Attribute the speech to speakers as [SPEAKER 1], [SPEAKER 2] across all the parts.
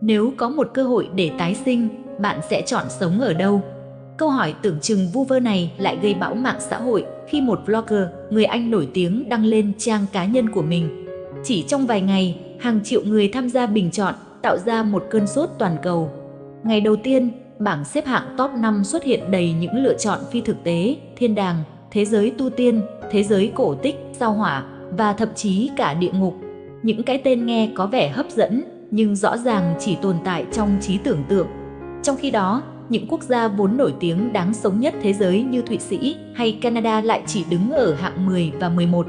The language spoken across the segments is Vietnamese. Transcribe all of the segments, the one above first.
[SPEAKER 1] Nếu có một cơ hội để tái sinh, bạn sẽ chọn sống ở đâu? Câu hỏi tưởng chừng vu vơ này lại gây bão mạng xã hội khi một vlogger người Anh nổi tiếng đăng lên trang cá nhân của mình. Chỉ trong vài ngày, hàng triệu người tham gia bình chọn, tạo ra một cơn sốt toàn cầu. Ngày đầu tiên, bảng xếp hạng top 5 xuất hiện đầy những lựa chọn phi thực tế, thiên đàng, thế giới tu tiên, thế giới cổ tích, sao hỏa và thậm chí cả địa ngục. Những cái tên nghe có vẻ hấp dẫn, nhưng rõ ràng chỉ tồn tại trong trí tưởng tượng. Trong khi đó, những quốc gia vốn nổi tiếng đáng sống nhất thế giới như Thụy Sĩ hay Canada lại chỉ đứng ở hạng 10 và 11.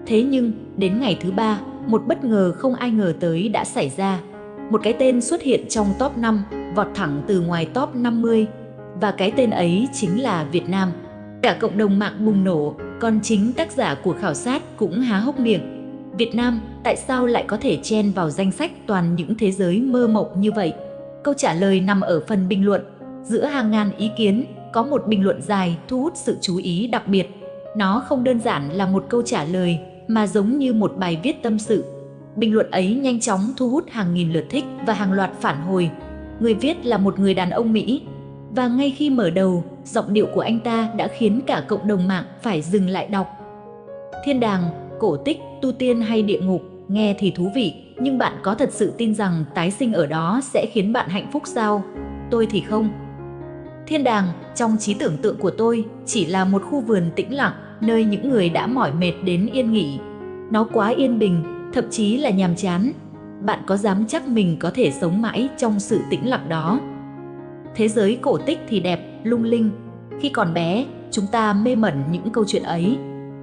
[SPEAKER 1] Thế nhưng, đến ngày thứ 3, một bất ngờ không ai ngờ tới đã xảy ra. Một cái tên xuất hiện trong top 5, vọt thẳng từ ngoài top 50. Và cái tên ấy chính là Việt Nam. Cả cộng đồng mạng bùng nổ, còn chính tác giả của khảo sát cũng há hốc miệng. Việt Nam, tại sao lại có thể chen vào danh sách toàn những thế giới mơ mộng như vậy? Câu trả lời nằm ở phần bình luận. Giữa hàng ngàn ý kiến, có một bình luận dài thu hút sự chú ý đặc biệt. Nó không đơn giản là một câu trả lời, mà giống như một bài viết tâm sự. Bình luận ấy nhanh chóng thu hút hàng nghìn lượt thích và hàng loạt phản hồi. Người viết là một người đàn ông Mỹ. Và ngay khi mở đầu, giọng điệu của anh ta đã khiến cả cộng đồng mạng phải dừng lại đọc. Thiên đàng, cổ tích, tu tiên hay địa ngục, nghe thì thú vị, nhưng bạn có thật sự tin rằng tái sinh ở đó sẽ khiến bạn hạnh phúc sao? Tôi thì không. Thiên đàng, trong trí tưởng tượng của tôi, chỉ là một khu vườn tĩnh lặng, nơi những người đã mỏi mệt đến yên nghỉ. Nó quá yên bình, thậm chí là nhàm chán. Bạn có dám chắc mình có thể sống mãi trong sự tĩnh lặng đó? Thế giới cổ tích thì đẹp, lung linh. Khi còn bé, chúng ta mê mẩn những câu chuyện ấy.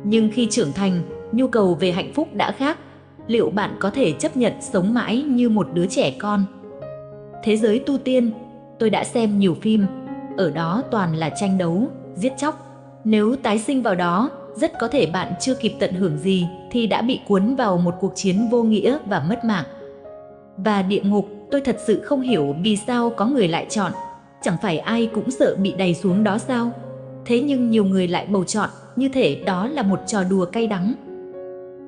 [SPEAKER 1] Nhưng khi trưởng thành, nhu cầu về hạnh phúc đã khác. Liệu bạn có thể chấp nhận sống mãi như một đứa trẻ con? Thế giới tu tiên, tôi đã xem nhiều phim. Ở đó toàn là tranh đấu, giết chóc. Nếu tái sinh vào đó, rất có thể bạn chưa kịp tận hưởng gì thì đã bị cuốn vào một cuộc chiến vô nghĩa và mất mạng. Và địa ngục, tôi thật sự không hiểu vì sao có người lại chọn. Chẳng phải ai cũng sợ bị đày xuống đó sao? Thế nhưng nhiều người lại bầu chọn, như thể đó là một trò đùa cay đắng.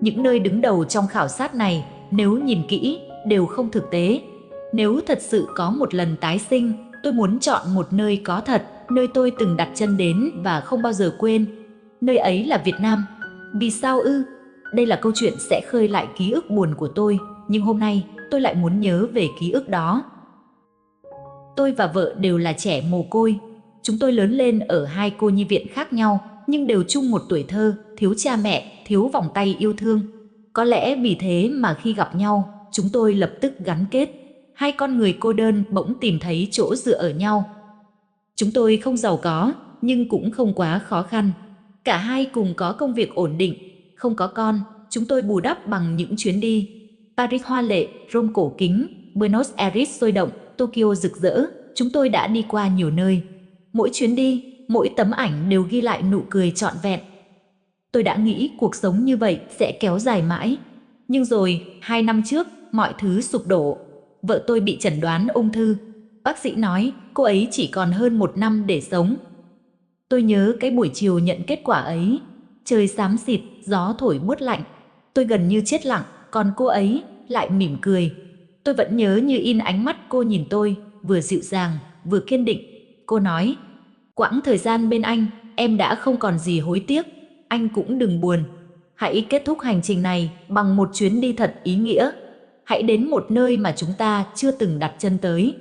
[SPEAKER 1] Những nơi đứng đầu trong khảo sát này, nếu nhìn kỹ, đều không thực tế. Nếu thật sự có một lần tái sinh, tôi muốn chọn một nơi có thật, nơi tôi từng đặt chân đến và không bao giờ quên. Nơi ấy là Việt Nam. Vì sao ư? Đây là câu chuyện sẽ khơi lại ký ức buồn của tôi, nhưng hôm nay tôi lại muốn nhớ về ký ức đó. Tôi và vợ đều là trẻ mồ côi. Chúng tôi lớn lên ở hai cô nhi viện khác nhau, nhưng đều chung một tuổi thơ, thiếu cha mẹ, thiếu vòng tay yêu thương. Có lẽ vì thế mà khi gặp nhau, chúng tôi lập tức gắn kết. Hai con người cô đơn bỗng tìm thấy chỗ dựa ở nhau. Chúng tôi không giàu có, nhưng cũng không quá khó khăn. Cả hai cùng có công việc ổn định, không có con, chúng tôi bù đắp bằng những chuyến đi. Paris hoa lệ, Rome cổ kính, Buenos Aires sôi động, Tokyo rực rỡ, chúng tôi đã đi qua nhiều nơi. Mỗi chuyến đi, mỗi tấm ảnh đều ghi lại nụ cười trọn vẹn. Tôi đã nghĩ cuộc sống như vậy sẽ kéo dài mãi. Nhưng rồi, 2 năm trước, mọi thứ sụp đổ. Vợ tôi bị chẩn đoán ung thư. Bác sĩ nói cô ấy chỉ còn hơn 1 năm để sống. Tôi nhớ cái buổi chiều nhận kết quả ấy. Trời xám xịt, gió thổi buốt lạnh. Tôi gần như chết lặng, còn cô ấy lại mỉm cười. Tôi vẫn nhớ như in ánh mắt cô nhìn tôi, vừa dịu dàng, vừa kiên định. Cô nói, quãng thời gian bên anh, em đã không còn gì hối tiếc. Anh cũng đừng buồn. Hãy kết thúc hành trình này bằng một chuyến đi thật ý nghĩa. Hãy đến một nơi mà chúng ta chưa từng đặt chân tới.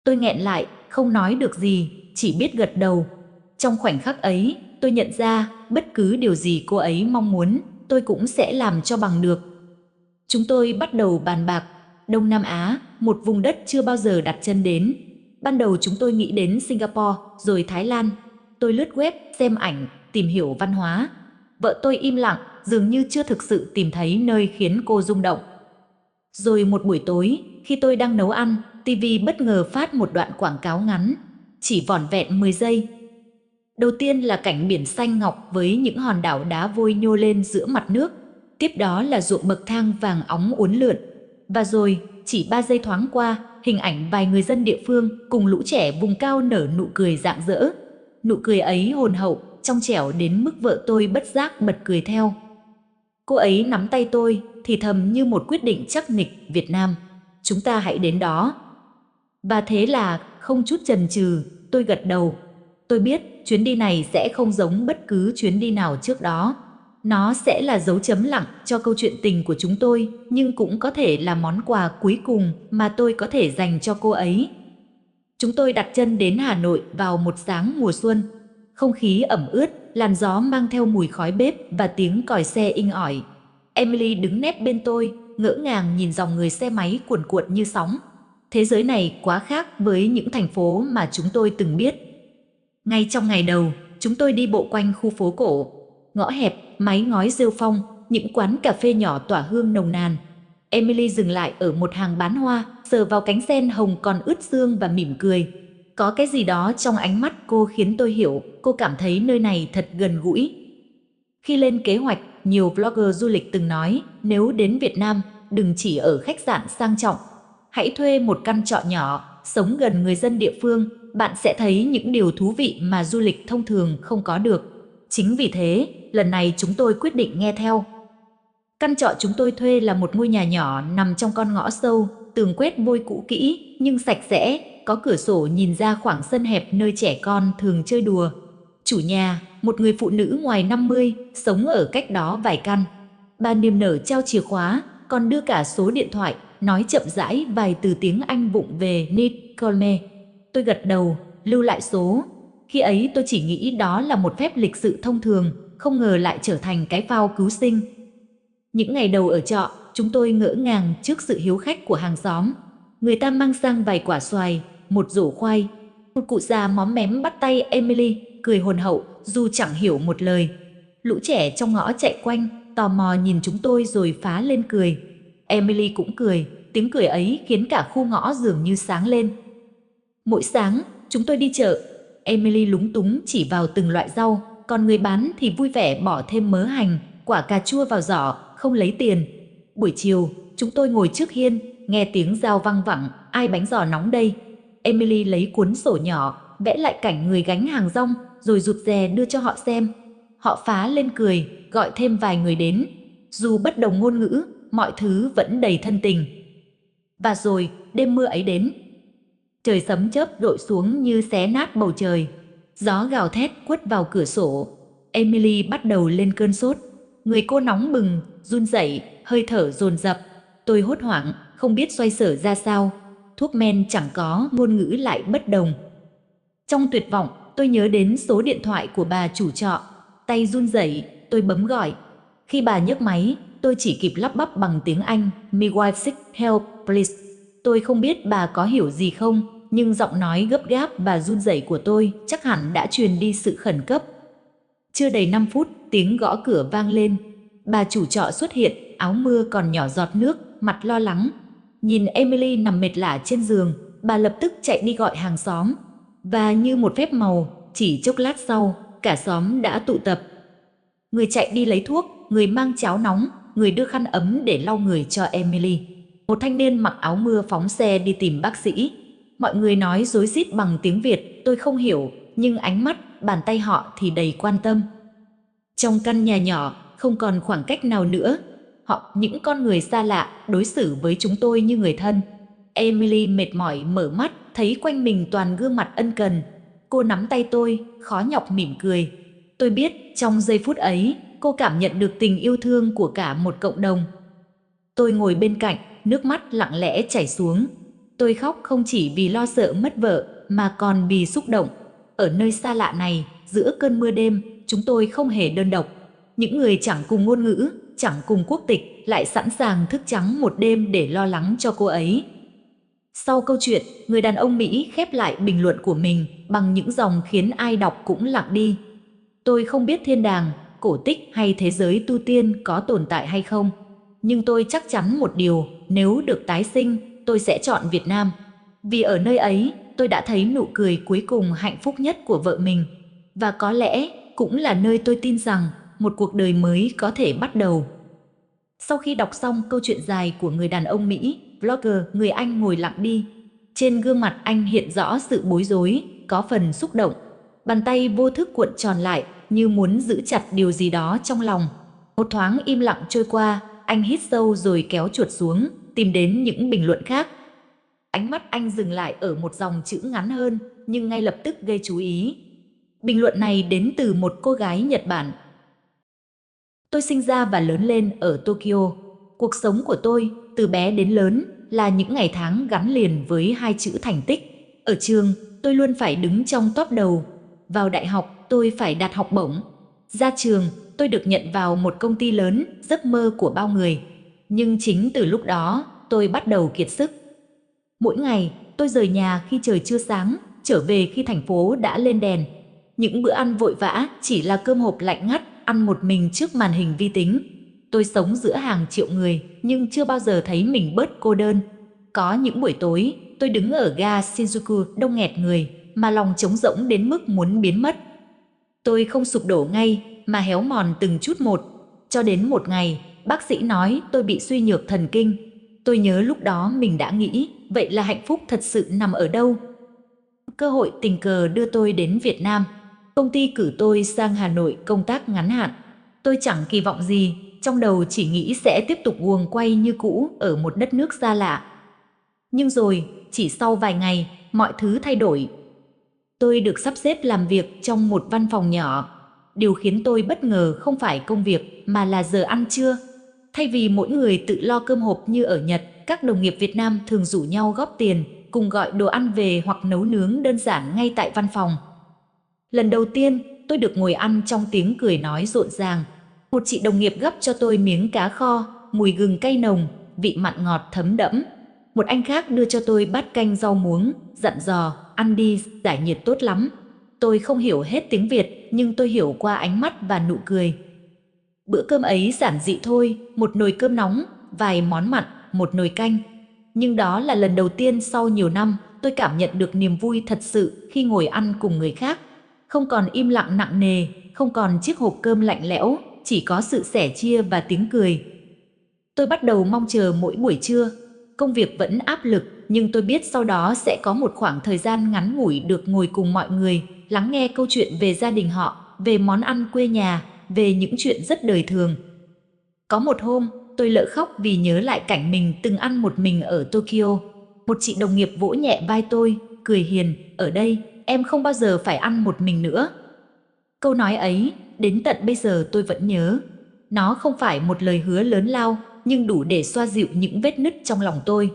[SPEAKER 1] Tôi nghẹn lại, không nói được gì, chỉ biết gật đầu. Trong khoảnh khắc ấy, tôi nhận ra bất cứ điều gì cô ấy mong muốn, tôi cũng sẽ làm cho bằng được. Chúng tôi bắt đầu bàn bạc. Đông Nam Á, một vùng đất chưa bao giờ đặt chân đến. Ban đầu chúng tôi nghĩ đến Singapore, rồi Thái Lan. Tôi lướt web, xem ảnh, tìm hiểu văn hóa. Vợ tôi im lặng, dường như chưa thực sự tìm thấy nơi khiến cô rung động. Rồi một buổi tối, khi tôi đang nấu ăn, TV bất ngờ phát một đoạn quảng cáo ngắn, chỉ vỏn vẹn 10 giây. Đầu tiên là cảnh biển xanh ngọc với những hòn đảo đá vôi nhô lên giữa mặt nước. Tiếp đó là ruộng bậc thang vàng óng uốn lượn. Và rồi, chỉ 3 giây thoáng qua, hình ảnh vài người dân địa phương cùng lũ trẻ vùng cao nở nụ cười rạng rỡ. Nụ cười ấy hồn hậu, trong trẻo đến mức vợ tôi bất giác bật cười theo. Cô ấy nắm tay tôi, thì thầm như một quyết định chắc nịch, Việt Nam. Chúng ta hãy đến đó. Và thế là, không chút chần chừ, tôi gật đầu. Tôi biết chuyến đi này sẽ không giống bất cứ chuyến đi nào trước đó. Nó sẽ là dấu chấm lặng cho câu chuyện tình của chúng tôi, nhưng cũng có thể là món quà cuối cùng mà tôi có thể dành cho cô ấy. Chúng tôi đặt chân đến Hà Nội vào một sáng mùa xuân. Không khí ẩm ướt, làn gió mang theo mùi khói bếp và tiếng còi xe inh ỏi. Emily đứng nép bên tôi, ngỡ ngàng nhìn dòng người xe máy cuồn cuộn như sóng. Thế giới này quá khác với những thành phố mà chúng tôi từng biết. Ngay trong ngày đầu, chúng tôi đi bộ quanh khu phố cổ. Ngõ hẹp, mái ngói rêu phong, những quán cà phê nhỏ tỏa hương nồng nàn. Emily dừng lại ở một hàng bán hoa, sờ vào cánh sen hồng còn ướt sương và mỉm cười. Có cái gì đó trong ánh mắt cô khiến tôi hiểu, cô cảm thấy nơi này thật gần gũi. Khi lên kế hoạch, nhiều vlogger du lịch từng nói, nếu đến Việt Nam, đừng chỉ ở khách sạn sang trọng. Hãy thuê một căn trọ nhỏ, sống gần người dân địa phương, bạn sẽ thấy những điều thú vị mà du lịch thông thường không có được. Chính vì thế, lần này chúng tôi quyết định nghe theo. Căn trọ chúng tôi thuê là một ngôi nhà nhỏ nằm trong con ngõ sâu, tường quét vôi cũ kỹ nhưng sạch sẽ, có cửa sổ nhìn ra khoảng sân hẹp nơi trẻ con thường chơi đùa. Chủ nhà, một người phụ nữ ngoài 50, sống ở cách đó vài căn. Bà niềm nở trao chìa khóa, còn đưa cả số điện thoại, nói chậm rãi vài từ tiếng Anh vụng về Need Call Me. Tôi gật đầu, lưu lại số. Khi ấy tôi chỉ nghĩ đó là một phép lịch sự thông thường, không ngờ lại trở thành cái phao cứu sinh. Những ngày đầu ở trọ, chúng tôi ngỡ ngàng trước sự hiếu khách của hàng xóm. Người ta mang sang vài quả xoài, một rổ khoai. Một cụ già móm mém bắt tay Emily, cười hồn hậu dù chẳng hiểu một lời. Lũ trẻ trong ngõ chạy quanh, tò mò nhìn chúng tôi rồi phá lên cười. Emily cũng cười, tiếng cười ấy khiến cả khu ngõ dường như sáng lên. Mỗi sáng, chúng tôi đi chợ. Emily lúng túng chỉ vào từng loại rau, còn người bán thì vui vẻ bỏ thêm mớ hành, quả cà chua vào giỏ, không lấy tiền. Buổi chiều, chúng tôi ngồi trước hiên, nghe tiếng dao văng vẳng, ai bánh giò nóng đây? Emily lấy cuốn sổ nhỏ, vẽ lại cảnh người gánh hàng rong, rồi rụt rè đưa cho họ xem. Họ phá lên cười, gọi thêm vài người đến. Dù bất đồng ngôn ngữ, mọi thứ vẫn đầy thân tình. Và rồi, đêm mưa ấy đến. Trời sấm chớp rội xuống như xé nát bầu trời. Gió gào thét quất vào cửa sổ. Emily bắt đầu lên cơn sốt. Người cô nóng bừng, run rẩy, hơi thở dồn dập. Tôi hốt hoảng, không biết xoay sở ra sao. Thuốc men chẳng có, ngôn ngữ lại bất đồng. Trong tuyệt vọng, tôi nhớ đến số điện thoại của bà chủ trọ. Tay run rẩy, tôi bấm gọi. Khi bà nhấc máy, tôi chỉ kịp lắp bắp bằng tiếng Anh, "My wife sick, help, please." Tôi không biết bà có hiểu gì không, nhưng giọng nói gấp gáp và run rẩy của tôi chắc hẳn đã truyền đi sự khẩn cấp. Chưa đầy 5 phút, tiếng gõ cửa vang lên. Bà chủ trọ xuất hiện, áo mưa còn nhỏ giọt nước, mặt lo lắng. Nhìn Emily nằm mệt lả trên giường, bà lập tức chạy đi gọi hàng xóm. Và như một phép màu, chỉ chốc lát sau, cả xóm đã tụ tập. Người chạy đi lấy thuốc, người mang cháo nóng, người đưa khăn ấm để lau người cho Emily. Một thanh niên mặc áo mưa phóng xe đi tìm bác sĩ. Mọi người nói rối rít bằng tiếng Việt, tôi không hiểu, nhưng ánh mắt, bàn tay họ thì đầy quan tâm. Trong căn nhà nhỏ, không còn khoảng cách nào nữa. Họ, những con người xa lạ, đối xử với chúng tôi như người thân. Emily mệt mỏi mở mắt, thấy quanh mình toàn gương mặt ân cần. Cô nắm tay tôi, khó nhọc mỉm cười. Tôi biết, trong giây phút ấy, cô cảm nhận được tình yêu thương của cả một cộng đồng. Tôi ngồi bên cạnh, nước mắt lặng lẽ chảy xuống. Tôi khóc không chỉ vì lo sợ mất vợ, mà còn vì xúc động. Ở nơi xa lạ này, giữa cơn mưa đêm, chúng tôi không hề đơn độc. Những người chẳng cùng ngôn ngữ, chẳng cùng quốc tịch, lại sẵn sàng thức trắng một đêm để lo lắng cho cô ấy. Sau câu chuyện, người đàn ông Mỹ khép lại bình luận của mình bằng những dòng khiến ai đọc cũng lặng đi. Tôi không biết thiên đàng, cổ tích hay thế giới tu tiên có tồn tại hay không. Nhưng tôi chắc chắn một điều, nếu được tái sinh, tôi sẽ chọn Việt Nam. Vì ở nơi ấy, tôi đã thấy nụ cười cuối cùng hạnh phúc nhất của vợ mình. Và có lẽ, cũng là nơi tôi tin rằng, một cuộc đời mới có thể bắt đầu. Sau khi đọc xong câu chuyện dài của người đàn ông Mỹ, vlogger người Anh ngồi lặng đi. Trên gương mặt anh hiện rõ sự bối rối, có phần xúc động. Bàn tay vô thức cuộn tròn lại, như muốn giữ chặt điều gì đó trong lòng. Một thoáng im lặng trôi qua, anh hít sâu rồi kéo chuột xuống, tìm đến những bình luận khác. Ánh mắt anh dừng lại ở một dòng chữ ngắn hơn, nhưng ngay lập tức gây chú ý. Bình luận này đến từ một cô gái Nhật Bản. Tôi sinh ra và lớn lên ở Tokyo. Cuộc sống của tôi, từ bé đến lớn, là những ngày tháng gắn liền với hai chữ thành tích. Ở trường, tôi luôn phải đứng trong top đầu. Vào đại học, tôi phải đạt học bổng. Ra trường, tôi được nhận vào một công ty lớn, giấc mơ của bao người. Nhưng chính từ lúc đó, tôi bắt đầu kiệt sức. Mỗi ngày, tôi rời nhà khi trời chưa sáng, trở về khi thành phố đã lên đèn. Những bữa ăn vội vã chỉ là cơm hộp lạnh ngắt, ăn một mình trước màn hình vi tính. Tôi sống giữa hàng triệu người, nhưng chưa bao giờ thấy mình bớt cô đơn. Có những buổi tối, tôi đứng ở ga Shinjuku đông nghẹt người, mà lòng trống rỗng đến mức muốn biến mất. Tôi không sụp đổ ngay, mà héo mòn từng chút một. Cho đến một ngày, bác sĩ nói tôi bị suy nhược thần kinh. Tôi nhớ lúc đó mình đã nghĩ, vậy là hạnh phúc thật sự nằm ở đâu? Cơ hội tình cờ đưa tôi đến Việt Nam. Công ty cử tôi sang Hà Nội công tác ngắn hạn. Tôi chẳng kỳ vọng gì, trong đầu chỉ nghĩ sẽ tiếp tục guồng quay như cũ ở một đất nước xa lạ. Nhưng rồi, chỉ sau vài ngày, mọi thứ thay đổi. Tôi được sắp xếp làm việc trong một văn phòng nhỏ. Điều khiến tôi bất ngờ không phải công việc mà là giờ ăn trưa. Thay vì mỗi người tự lo cơm hộp như ở Nhật, các đồng nghiệp Việt Nam thường rủ nhau góp tiền, cùng gọi đồ ăn về hoặc nấu nướng đơn giản ngay tại văn phòng. Lần đầu tiên, tôi được ngồi ăn trong tiếng cười nói rộn ràng. Một chị đồng nghiệp gắp cho tôi miếng cá kho, mùi gừng cay nồng, vị mặn ngọt thấm đẫm. Một anh khác đưa cho tôi bát canh rau muống, dặn dò, ăn đi, giải nhiệt tốt lắm. Tôi không hiểu hết tiếng Việt, nhưng tôi hiểu qua ánh mắt và nụ cười. Bữa cơm ấy giản dị thôi, một nồi cơm nóng, vài món mặn, một nồi canh. Nhưng đó là lần đầu tiên sau nhiều năm, tôi cảm nhận được niềm vui thật sự khi ngồi ăn cùng người khác. Không còn im lặng nặng nề, không còn chiếc hộp cơm lạnh lẽo, chỉ có sự sẻ chia và tiếng cười. Tôi bắt đầu mong chờ mỗi buổi trưa. Công việc vẫn áp lực, nhưng tôi biết sau đó sẽ có một khoảng thời gian ngắn ngủi được ngồi cùng mọi người, lắng nghe câu chuyện về gia đình họ, về món ăn quê nhà, về những chuyện rất đời thường. Có một hôm, tôi lỡ khóc vì nhớ lại cảnh mình từng ăn một mình ở Tokyo. Một chị đồng nghiệp vỗ nhẹ vai tôi, cười hiền, ở đây, em không bao giờ phải ăn một mình nữa. Câu nói ấy, đến tận bây giờ tôi vẫn nhớ. Nó không phải một lời hứa lớn lao, nhưng đủ để xoa dịu những vết nứt trong lòng tôi.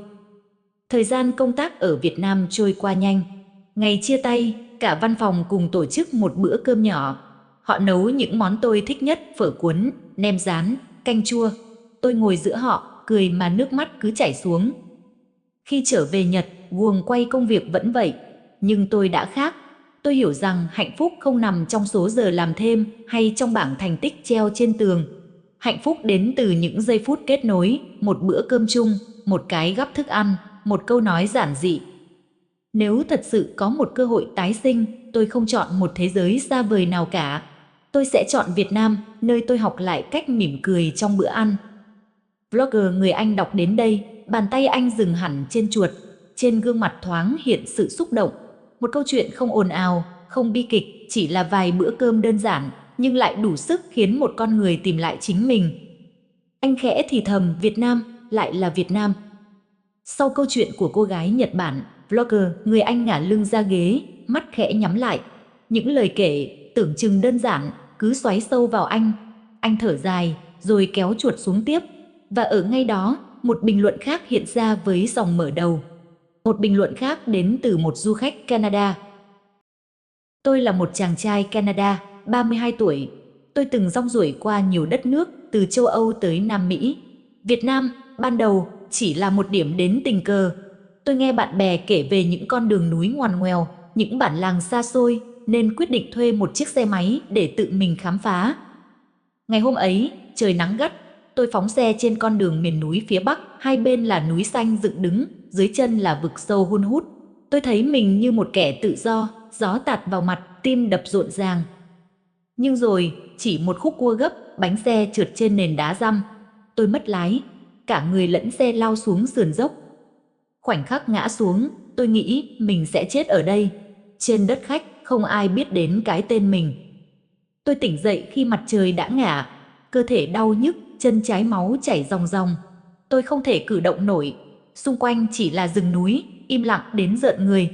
[SPEAKER 1] Thời gian công tác ở Việt Nam trôi qua nhanh. Ngày chia tay, cả văn phòng cùng tổ chức một bữa cơm nhỏ. Họ nấu những món tôi thích nhất, phở cuốn, nem rán, canh chua. Tôi ngồi giữa họ, cười mà nước mắt cứ chảy xuống. Khi trở về Nhật, guồng quay công việc vẫn vậy, nhưng tôi đã khác. Tôi hiểu rằng hạnh phúc không nằm trong số giờ làm thêm hay trong bảng thành tích treo trên tường. Hạnh phúc đến từ những giây phút kết nối, một bữa cơm chung, một cái gắp thức ăn, một câu nói giản dị. Nếu thật sự có một cơ hội tái sinh, tôi không chọn một thế giới xa vời nào cả. Tôi sẽ chọn Việt Nam, nơi tôi học lại cách mỉm cười trong bữa ăn. Vlogger người Anh đọc đến đây, bàn tay anh dừng hẳn trên chuột. Trên gương mặt thoáng hiện sự xúc động. Một câu chuyện không ồn ào, không bi kịch, chỉ là vài bữa cơm đơn giản, nhưng lại đủ sức khiến một con người tìm lại chính mình. Anh khẽ thì thầm, Việt Nam, lại là Việt Nam. Sau câu chuyện của cô gái Nhật Bản, vlogger người Anh ngả lưng ra ghế, mắt khẽ nhắm lại. Những lời kể, tưởng chừng đơn giản, cứ xoáy sâu vào anh. Anh thở dài, rồi kéo chuột xuống tiếp. Và ở ngay đó, một bình luận khác hiện ra với dòng mở đầu. Một bình luận khác đến từ một du khách Canada. Tôi là một chàng trai Canada, 32 tuổi. Tôi từng rong ruổi qua nhiều đất nước, từ châu Âu tới Nam Mỹ. Việt Nam, ban đầu, chỉ là một điểm đến tình cờ. Tôi nghe bạn bè kể về những con đường núi ngoằn ngoèo, những bản làng xa xôi, nên quyết định thuê một chiếc xe máy để tự mình khám phá. Ngày hôm ấy, trời nắng gắt, tôi phóng xe trên con đường miền núi phía Bắc, hai bên là núi xanh dựng đứng, dưới chân là vực sâu hun hút. Tôi thấy mình như một kẻ tự do, gió tạt vào mặt, tim đập rộn ràng. Nhưng rồi, chỉ một khúc cua gấp, bánh xe trượt trên nền đá răm. Tôi mất lái, cả người lẫn xe lao xuống sườn dốc. Khoảnh khắc ngã xuống, tôi nghĩ mình sẽ chết ở đây. Trên đất khách, không ai biết đến cái tên mình. Tôi tỉnh dậy khi mặt trời đã ngả, cơ thể đau nhức, chân trái máu chảy ròng ròng. Tôi không thể cử động nổi, xung quanh chỉ là rừng núi, im lặng đến rợn người.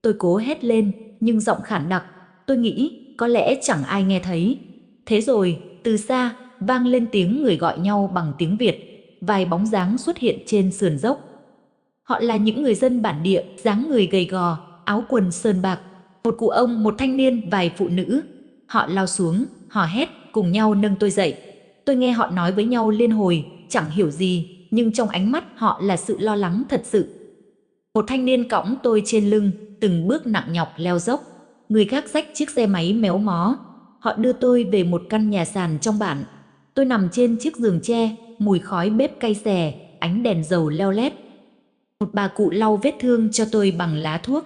[SPEAKER 1] Tôi cố hét lên, nhưng giọng khản đặc. Tôi nghĩ, có lẽ chẳng ai nghe thấy. Thế rồi, từ xa, vang lên tiếng người gọi nhau bằng tiếng Việt. Vài bóng dáng xuất hiện trên sườn dốc. Họ là những người dân bản địa, dáng người gầy gò, áo quần sơn bạc. Một cụ ông, một thanh niên, vài phụ nữ. Họ lao xuống, hò hét, cùng nhau nâng tôi dậy. Tôi nghe họ nói với nhau liên hồi, chẳng hiểu gì, nhưng trong ánh mắt họ là sự lo lắng thật sự. Một thanh niên cõng tôi trên lưng, từng bước nặng nhọc leo dốc. Người khác xách chiếc xe máy méo mó. Họ đưa tôi về một căn nhà sàn trong bản. Tôi nằm trên chiếc giường tre, mùi khói bếp cay xè, ánh đèn dầu leo lét. Một bà cụ lau vết thương cho tôi bằng lá thuốc.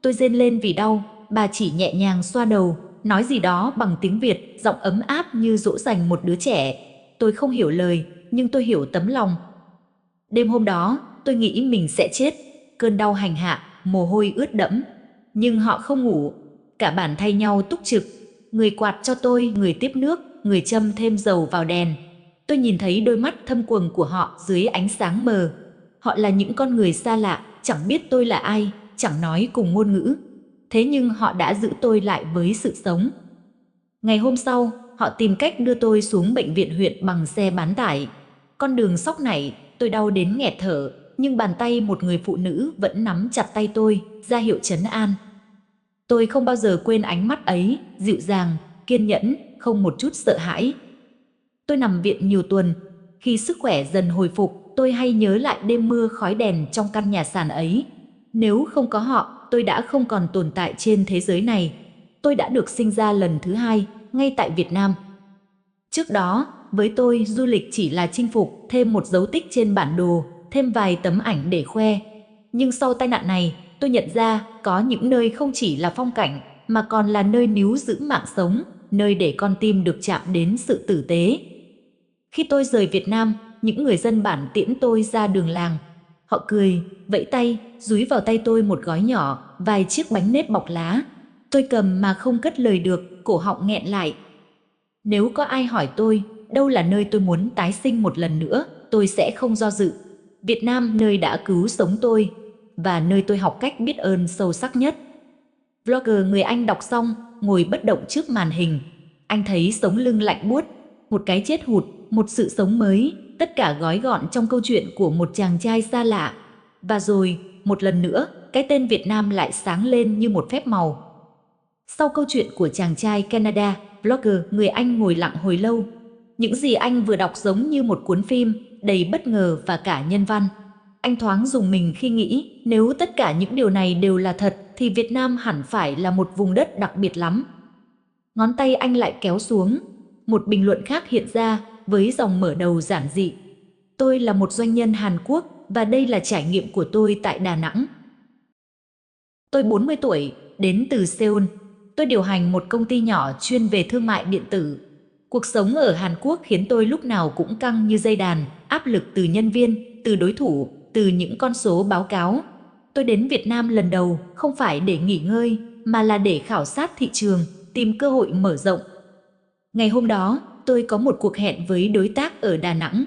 [SPEAKER 1] Tôi rên lên vì đau, bà chỉ nhẹ nhàng xoa đầu, nói gì đó bằng tiếng Việt, giọng ấm áp như dỗ dành một đứa trẻ. Tôi không hiểu lời, nhưng tôi hiểu tấm lòng. Đêm hôm đó, tôi nghĩ mình sẽ chết. Cơn đau hành hạ, mồ hôi ướt đẫm. Nhưng họ không ngủ. Cả bản thay nhau túc trực. Người quạt cho tôi, người tiếp nước, người châm thêm dầu vào đèn. Tôi nhìn thấy đôi mắt thâm quầng của họ dưới ánh sáng mờ. Họ là những con người xa lạ, chẳng biết tôi là ai, chẳng nói cùng ngôn ngữ. Thế nhưng họ đã giữ tôi lại với sự sống. Ngày hôm sau, họ tìm cách đưa tôi xuống bệnh viện huyện bằng xe bán tải. Con đường xóc nảy, tôi đau đến nghẹt thở, nhưng bàn tay một người phụ nữ vẫn nắm chặt tay tôi, ra hiệu trấn an. Tôi không bao giờ quên ánh mắt ấy, dịu dàng, kiên nhẫn, không một chút sợ hãi. Tôi nằm viện nhiều tuần. Khi sức khỏe dần hồi phục, tôi hay nhớ lại đêm mưa khói đèn trong căn nhà sàn ấy. Nếu không có họ, tôi đã không còn tồn tại trên thế giới này. Tôi đã được sinh ra lần thứ hai, ngay tại Việt Nam. Trước đó, với tôi, du lịch chỉ là chinh phục, thêm một dấu tích trên bản đồ, thêm vài tấm ảnh để khoe. Nhưng sau tai nạn này, tôi nhận ra có những nơi không chỉ là phong cảnh, mà còn là nơi níu giữ mạng sống, nơi để con tim được chạm đến sự tử tế. Khi tôi rời Việt Nam, những người dân bản tiễn tôi ra đường làng. Họ cười, vẫy tay, dúi vào tay tôi một gói nhỏ, vài chiếc bánh nếp bọc lá. Tôi cầm mà không cất lời được, cổ họng nghẹn lại. Nếu có ai hỏi tôi, đâu là nơi tôi muốn tái sinh một lần nữa, tôi sẽ không do dự. Việt Nam, nơi đã cứu sống tôi, và nơi tôi học cách biết ơn sâu sắc nhất. Vlogger người Anh đọc xong, ngồi bất động trước màn hình. Anh thấy sống lưng lạnh buốt, một cái chết hụt, một sự sống mới, tất cả gói gọn trong câu chuyện của một chàng trai xa lạ. Và rồi, một lần nữa, cái tên Việt Nam lại sáng lên như một phép màu. Sau câu chuyện của chàng trai Canada, vlogger người Anh ngồi lặng hồi lâu. Những gì anh vừa đọc giống như một cuốn phim, đầy bất ngờ và cả nhân văn. Anh thoáng rùng mình khi nghĩ, nếu tất cả những điều này đều là thật, thì Việt Nam hẳn phải là một vùng đất đặc biệt lắm. Ngón tay anh lại kéo xuống. Một bình luận khác hiện ra, với dòng mở đầu giản dị. Tôi là một doanh nhân Hàn Quốc, và đây là trải nghiệm của tôi tại Đà Nẵng. Tôi 40 tuổi, đến từ Seoul. Tôi điều hành một công ty nhỏ chuyên về thương mại điện tử. Cuộc sống ở Hàn Quốc khiến tôi lúc nào cũng căng như dây đàn, áp lực từ nhân viên, từ đối thủ, từ những con số báo cáo. Tôi đến Việt Nam lần đầu không phải để nghỉ ngơi, mà là để khảo sát thị trường, tìm cơ hội mở rộng. Ngày hôm đó, tôi có một cuộc hẹn với đối tác ở Đà Nẵng.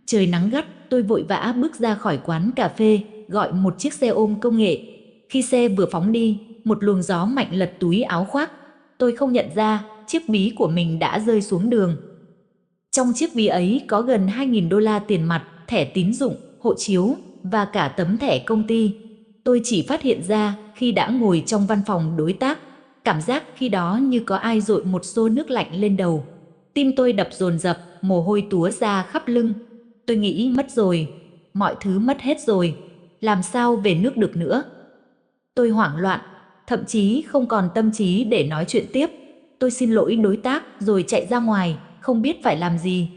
[SPEAKER 1] Trời nắng gắt, tôi vội vã bước ra khỏi quán cà phê, gọi một chiếc xe ôm công nghệ. Khi xe vừa phóng đi, một luồng gió mạnh lật túi áo khoác. Tôi không nhận ra, chiếc ví của mình đã rơi xuống đường. Trong chiếc ví ấy có gần 2.000 đô la tiền mặt, thẻ tín dụng, hộ chiếu và cả tấm thẻ công ty. Tôi chỉ phát hiện ra khi đã ngồi trong văn phòng đối tác. Cảm giác khi đó như có ai dội một xô nước lạnh lên đầu. Tim tôi đập dồn dập, mồ hôi túa ra khắp lưng. Tôi nghĩ mất rồi, mọi thứ mất hết rồi, làm sao về nước được nữa. Tôi hoảng loạn, thậm chí không còn tâm trí để nói chuyện tiếp. Tôi xin lỗi đối tác rồi chạy ra ngoài, không biết phải làm gì.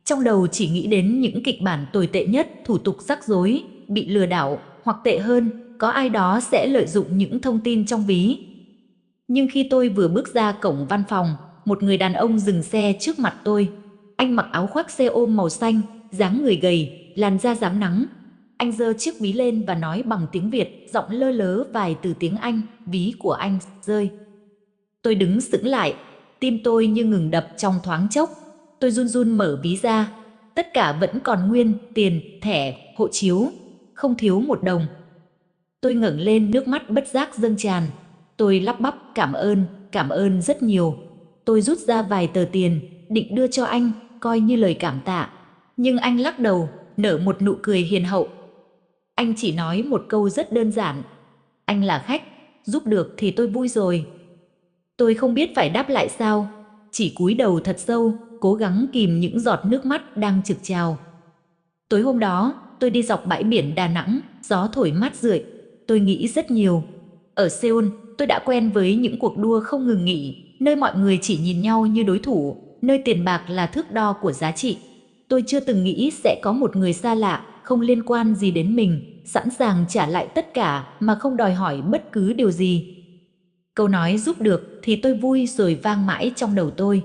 [SPEAKER 1] Trong đầu chỉ nghĩ đến những kịch bản tồi tệ nhất, thủ tục rắc rối, bị lừa đảo, hoặc tệ hơn, có ai đó sẽ lợi dụng những thông tin trong ví. Nhưng khi tôi vừa bước ra cổng văn phòng, một người đàn ông dừng xe trước mặt tôi. Anh mặc áo khoác xe ôm màu xanh, dáng người gầy, làn da rám nắng. Anh giơ chiếc ví lên và nói bằng tiếng Việt, giọng lơ lớ vài từ tiếng Anh, ví của anh rơi. Tôi đứng sững lại, tim tôi như ngừng đập trong thoáng chốc. Tôi run run mở ví ra, tất cả vẫn còn nguyên, tiền, thẻ, hộ chiếu, không thiếu một đồng. Tôi ngẩng lên, nước mắt bất giác dâng tràn. Tôi lắp bắp, cảm ơn rất nhiều. Tôi rút ra vài tờ tiền, định đưa cho anh, coi như lời cảm tạ. Nhưng anh lắc đầu, nở một nụ cười hiền hậu. Anh chỉ nói một câu rất đơn giản. Anh là khách, giúp được thì tôi vui rồi. Tôi không biết phải đáp lại sao, chỉ cúi đầu thật sâu, cố gắng kìm những giọt nước mắt đang trực trào. Tối hôm đó, tôi đi dọc bãi biển Đà Nẵng, gió thổi mát rượi. Tôi nghĩ rất nhiều. Ở Seoul, tôi đã quen với những cuộc đua không ngừng nghỉ, nơi mọi người chỉ nhìn nhau như đối thủ, nơi tiền bạc là thước đo của giá trị. Tôi chưa từng nghĩ sẽ có một người xa lạ, không liên quan gì đến mình, sẵn sàng trả lại tất cả mà không đòi hỏi bất cứ điều gì. Câu nói giúp được thì tôi vui rồi vang mãi trong đầu tôi.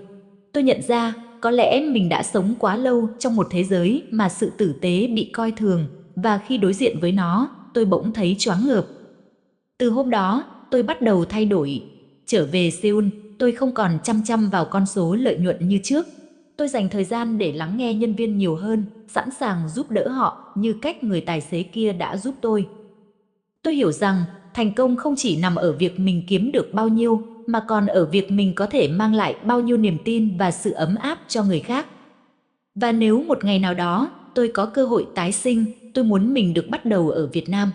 [SPEAKER 1] Tôi nhận ra có lẽ mình đã sống quá lâu trong một thế giới mà sự tử tế bị coi thường, và khi đối diện với nó, tôi bỗng thấy choáng ngợp. Từ hôm đó, tôi bắt đầu thay đổi. Trở về Seoul, tôi không còn chăm chăm vào con số lợi nhuận như trước. Tôi dành thời gian để lắng nghe nhân viên nhiều hơn, sẵn sàng giúp đỡ họ như cách người tài xế kia đã giúp tôi. Tôi hiểu rằng thành công không chỉ nằm ở việc mình kiếm được bao nhiêu, mà còn ở việc mình có thể mang lại bao nhiêu niềm tin và sự ấm áp cho người khác. Và nếu một ngày nào đó tôi có cơ hội tái sinh, tôi muốn mình được bắt đầu ở Việt Nam.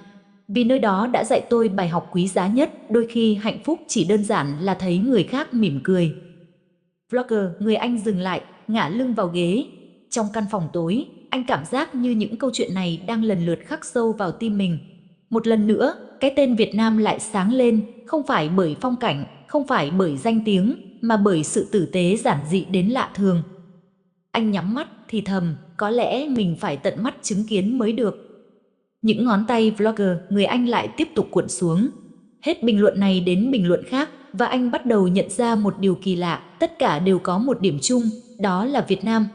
[SPEAKER 1] Vì nơi đó đã dạy tôi bài học quý giá nhất, đôi khi hạnh phúc chỉ đơn giản là thấy người khác mỉm cười. Vlogger, người Anh dừng lại, ngả lưng vào ghế. Trong căn phòng tối, anh cảm giác như những câu chuyện này đang lần lượt khắc sâu vào tim mình. Một lần nữa, cái tên Việt Nam lại sáng lên, không phải bởi phong cảnh, không phải bởi danh tiếng, mà bởi sự tử tế giản dị đến lạ thường. Anh nhắm mắt thì thầm, có lẽ mình phải tận mắt chứng kiến mới được. Những ngón tay vlogger, người Anh lại tiếp tục cuộn xuống. Hết bình luận này đến bình luận khác, và anh bắt đầu nhận ra một điều kỳ lạ, tất cả đều có một điểm chung, đó là Việt Nam.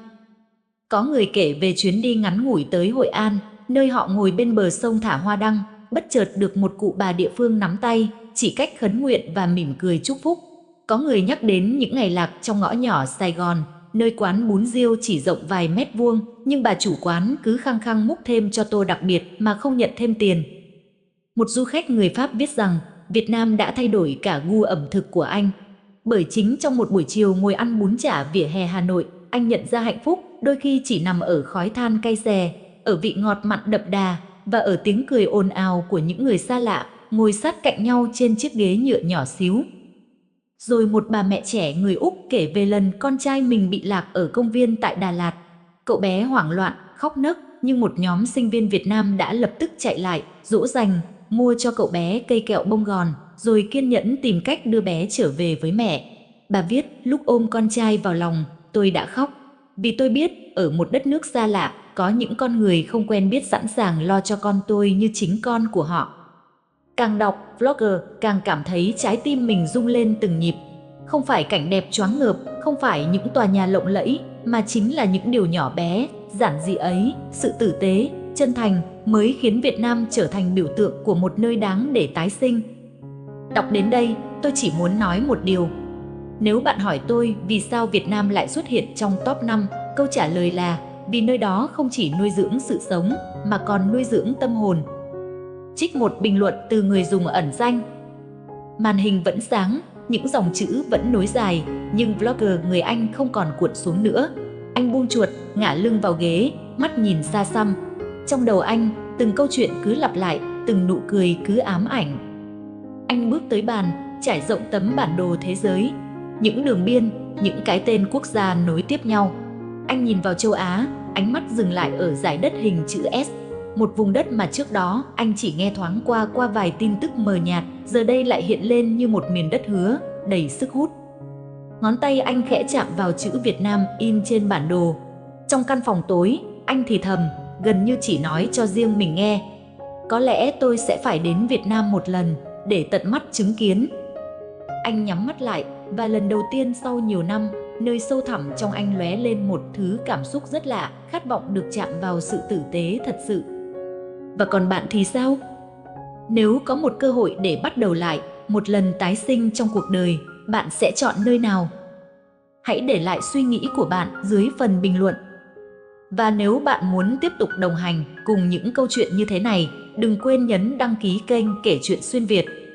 [SPEAKER 1] Có người kể về chuyến đi ngắn ngủi tới Hội An, nơi họ ngồi bên bờ sông thả hoa đăng, bất chợt được một cụ bà địa phương nắm tay, chỉ cách khấn nguyện và mỉm cười chúc phúc. Có người nhắc đến những ngày lạc trong ngõ nhỏ Sài Gòn, nơi quán bún riêu chỉ rộng vài mét vuông, nhưng bà chủ quán cứ khăng khăng múc thêm cho tô đặc biệt mà không nhận thêm tiền. Một du khách người Pháp viết rằng Việt Nam đã thay đổi cả gu ẩm thực của anh. Bởi chính trong một buổi chiều ngồi ăn bún chả vỉa hè Hà Nội, anh nhận ra hạnh phúc đôi khi chỉ nằm ở khói than cay xè, ở vị ngọt mặn đậm đà, và ở tiếng cười ồn ào của những người xa lạ ngồi sát cạnh nhau trên chiếc ghế nhựa nhỏ xíu. Rồi một bà mẹ trẻ người Úc kể về lần con trai mình bị lạc ở công viên tại Đà Lạt. Cậu bé hoảng loạn, khóc nấc, nhưng một nhóm sinh viên Việt Nam đã lập tức chạy lại, dỗ dành, mua cho cậu bé cây kẹo bông gòn, rồi kiên nhẫn tìm cách đưa bé trở về với mẹ. Bà viết, lúc ôm con trai vào lòng, tôi đã khóc. Vì tôi biết, ở một đất nước xa lạ, có những con người không quen biết sẵn sàng lo cho con tôi như chính con của họ. Càng đọc vlogger, càng cảm thấy trái tim mình rung lên từng nhịp. Không phải cảnh đẹp choáng ngợp, không phải những tòa nhà lộng lẫy, mà chính là những điều nhỏ bé, giản dị ấy, sự tử tế, chân thành mới khiến Việt Nam trở thành biểu tượng của một nơi đáng để tái sinh. Đọc đến đây, tôi chỉ muốn nói một điều. Nếu bạn hỏi tôi vì sao Việt Nam lại xuất hiện trong top 5, câu trả lời là vì nơi đó không chỉ nuôi dưỡng sự sống, mà còn nuôi dưỡng tâm hồn. Trích một bình luận từ người dùng ẩn danh. Màn hình vẫn sáng, những dòng chữ vẫn nối dài, nhưng vlogger người Anh không còn cuộn xuống nữa. Anh buông chuột, ngả lưng vào ghế, mắt nhìn xa xăm. Trong đầu anh, từng câu chuyện cứ lặp lại, từng nụ cười cứ ám ảnh. Anh bước tới bàn, trải rộng tấm bản đồ thế giới. Những đường biên, những cái tên quốc gia nối tiếp nhau. Anh nhìn vào châu Á, ánh mắt dừng lại ở dải đất hình chữ S. Một vùng đất mà trước đó anh chỉ nghe thoáng qua vài tin tức mờ nhạt, giờ đây lại hiện lên như một miền đất hứa, đầy sức hút. Ngón tay anh khẽ chạm vào chữ Việt Nam in trên bản đồ. Trong căn phòng tối, anh thì thầm, gần như chỉ nói cho riêng mình nghe. Có lẽ tôi sẽ phải đến Việt Nam một lần, để tận mắt chứng kiến. Anh nhắm mắt lại, và lần đầu tiên sau nhiều năm, nơi sâu thẳm trong anh lóe lên một thứ cảm xúc rất lạ, khát vọng được chạm vào sự tử tế thật sự. Và còn bạn thì sao? Nếu có một cơ hội để bắt đầu lại, một lần tái sinh trong cuộc đời, bạn sẽ chọn nơi nào? Hãy để lại suy nghĩ của bạn dưới phần bình luận. Và nếu bạn muốn tiếp tục đồng hành cùng những câu chuyện như thế này, đừng quên nhấn đăng ký kênh Kể Chuyện Xuyên Việt